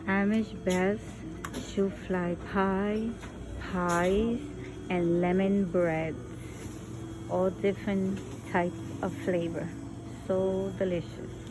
Amish best Shoofly pie, pies, and lemon bread. All different types of flavor. So delicious.